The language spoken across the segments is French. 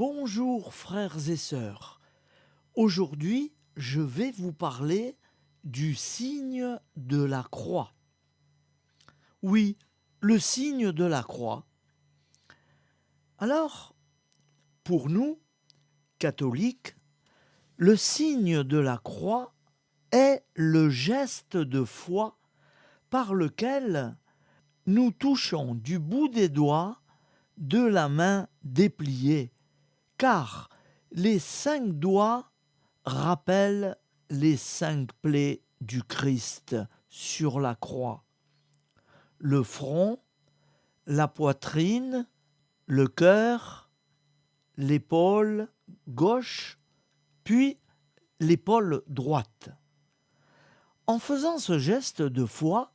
Bonjour frères et sœurs. Aujourd'hui, je vais vous parler du signe de la croix. Oui, le signe de la croix. Alors, pour nous, catholiques, le signe de la croix est le geste de foi par lequel nous touchons du bout des doigts de la main dépliée, car les 5 doigts rappellent les 5 plaies du Christ sur la croix. Le front, la poitrine, le cœur, l'épaule gauche, puis l'épaule droite. En faisant ce geste de foi,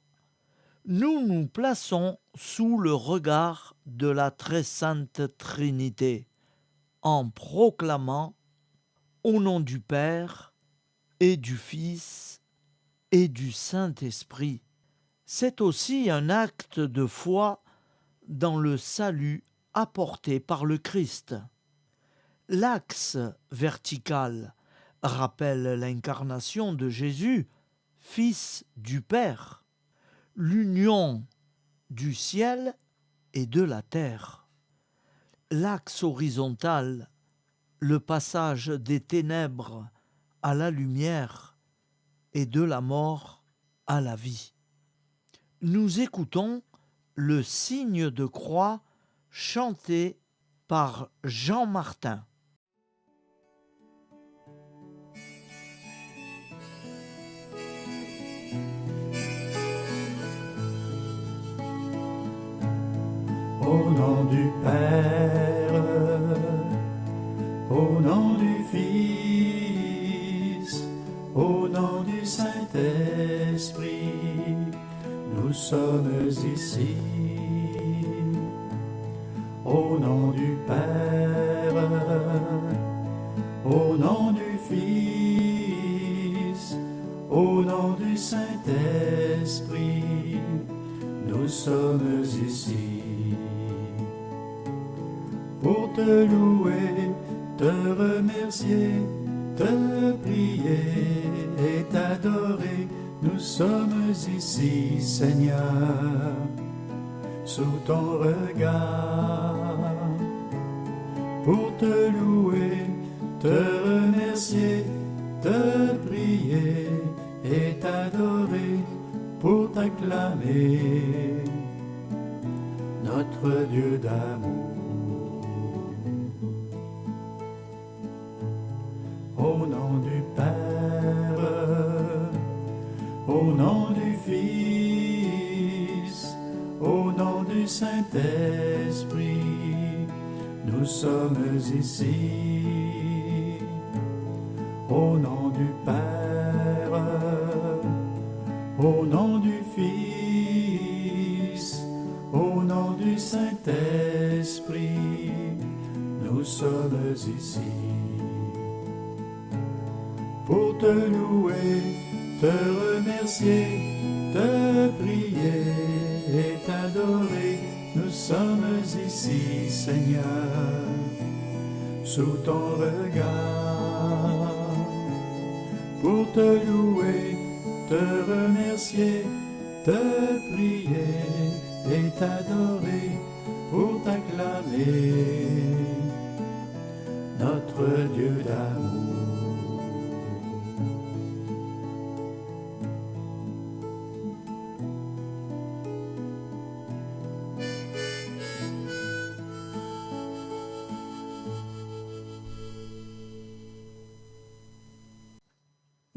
nous nous plaçons sous le regard de la très sainte Trinité, en proclamant au nom du Père et du Fils et du Saint-Esprit. C'est aussi un acte de foi dans le salut apporté par le Christ. L'axe vertical rappelle l'incarnation de Jésus, Fils du Père, l'union du ciel et de la terre. L'axe horizontal, le passage des ténèbres à la lumière et de la mort à la vie. Nous écoutons le signe de croix chanté par Jean Martin. Au nom du Père, au nom du Fils, au nom du Saint-Esprit, nous sommes ici. Au nom du Père, au nom du Fils, au nom du Saint-Esprit, nous sommes ici. Pour te louer, te remercier, te prier et t'adorer, nous sommes ici, Seigneur, sous ton regard. Pour te louer, te remercier, te prier et t'adorer, pour t'acclamer, notre Dieu d'amour. Au nom du Père, au nom du Fils, au nom du Saint-Esprit, nous sommes ici. Au nom du Père, au nom du Fils, au nom du Saint-Esprit, nous sommes ici. Pour te louer, te remercier, te prier et t'adorer, nous sommes ici, Seigneur, sous ton regard. Pour te louer, te remercier, te prier et t'adorer, pour t'acclamer, notre Dieu d'amour.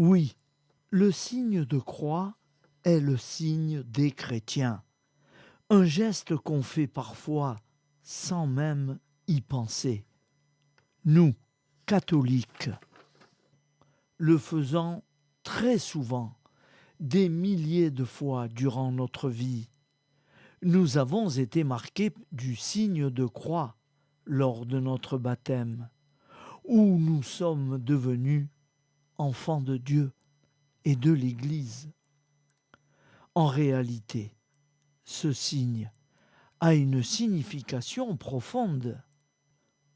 Oui, le signe de croix est le signe des chrétiens, un geste qu'on fait parfois sans même y penser. Nous, catholiques, le faisant très souvent, des milliers de fois durant notre vie. Nous avons été marqués du signe de croix lors de notre baptême, où nous sommes devenus enfants de Dieu et de l'Église. En réalité, ce signe a une signification profonde.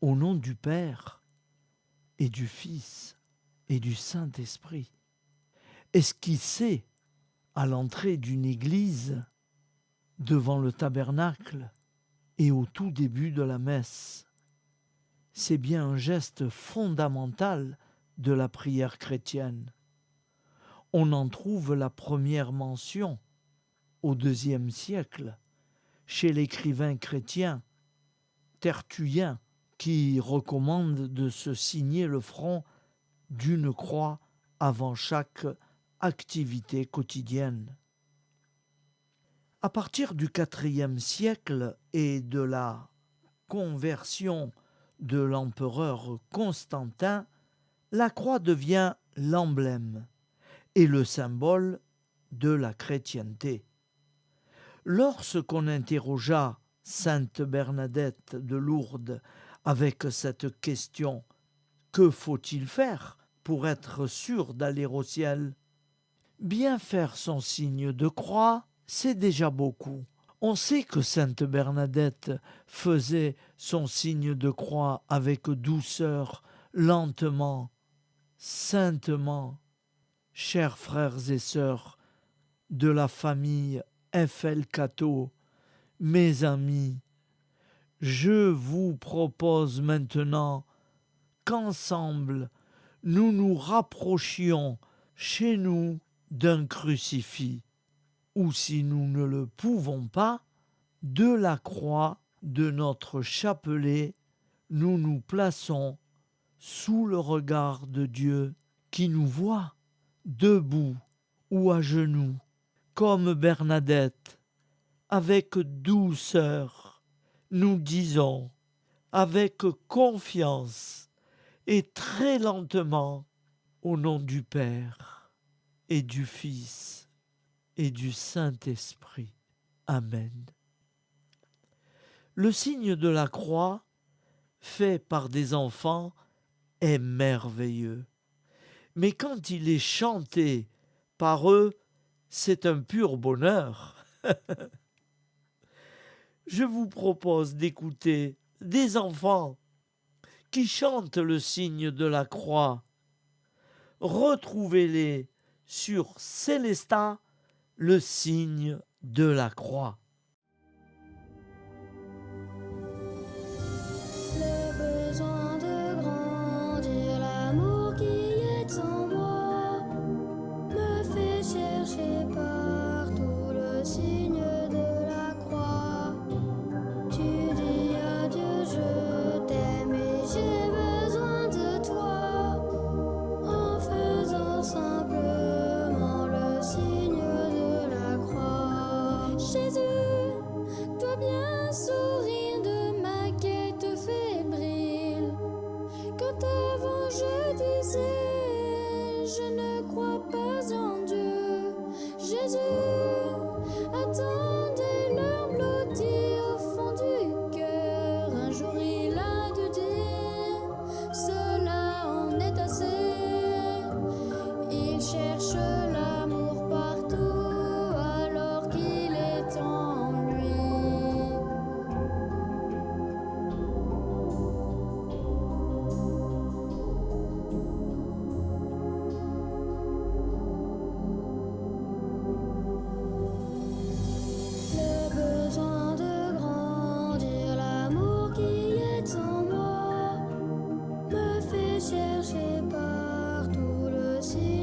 Au nom du Père et du Fils et du Saint-Esprit. Esquissé à l'entrée d'une église, devant le tabernacle et au tout début de la messe. C'est bien un geste fondamental de la prière chrétienne. On en trouve la première mention au IIe siècle chez l'écrivain chrétien Tertullien, qui recommande de se signer le front d'une croix avant chaque activité quotidienne. À partir du IVe siècle et de la conversion de l'empereur Constantin, la croix devient l'emblème et le symbole de la chrétienté. Lorsqu'on interrogea sainte Bernadette de Lourdes avec cette question « Que faut-il faire pour être sûr d'aller au ciel ?» Bien faire son signe de croix, c'est déjà beaucoup. On sait que sainte Bernadette faisait son signe de croix avec douceur, lentement, saintement. Chers frères et sœurs de la famille FL Cato, mes amis, je vous propose maintenant qu'ensemble nous nous rapprochions chez nous d'un crucifix, ou si nous ne le pouvons pas, de la croix de notre chapelet, nous nous plaçons sous le regard de Dieu qui nous voit, debout ou à genoux, comme Bernadette, avec douceur, nous disons, avec confiance et très lentement, au nom du Père et du Fils et du Saint-Esprit. Amen. Le signe de la croix, fait par des enfants, est merveilleux. Mais quand il est chanté par eux, c'est un pur bonheur. Je vous propose d'écouter des enfants qui chantent le signe de la croix. Retrouvez-les sur Célestat, le signe de la croix. Le besoin de grandir, l'amour qui est en moi, me fait chercher partout le signe de la croix. Tu dis à Dieu, je t'aime et j'ai besoin de toi, en faisant simplement le signe de la croix. Jésus doit bien sourire de ma quête fébrile. Quand avant je disais, je ne crois pas en Dieu. Jésus attend des larmes blotties au fond du cœur. Un jour il a dû dire, cela en est assez. Il cherche l'amour partout alors qu'il est en lui. Le besoin de grandir, l'amour qui est en moi, me fait chercher partout le signe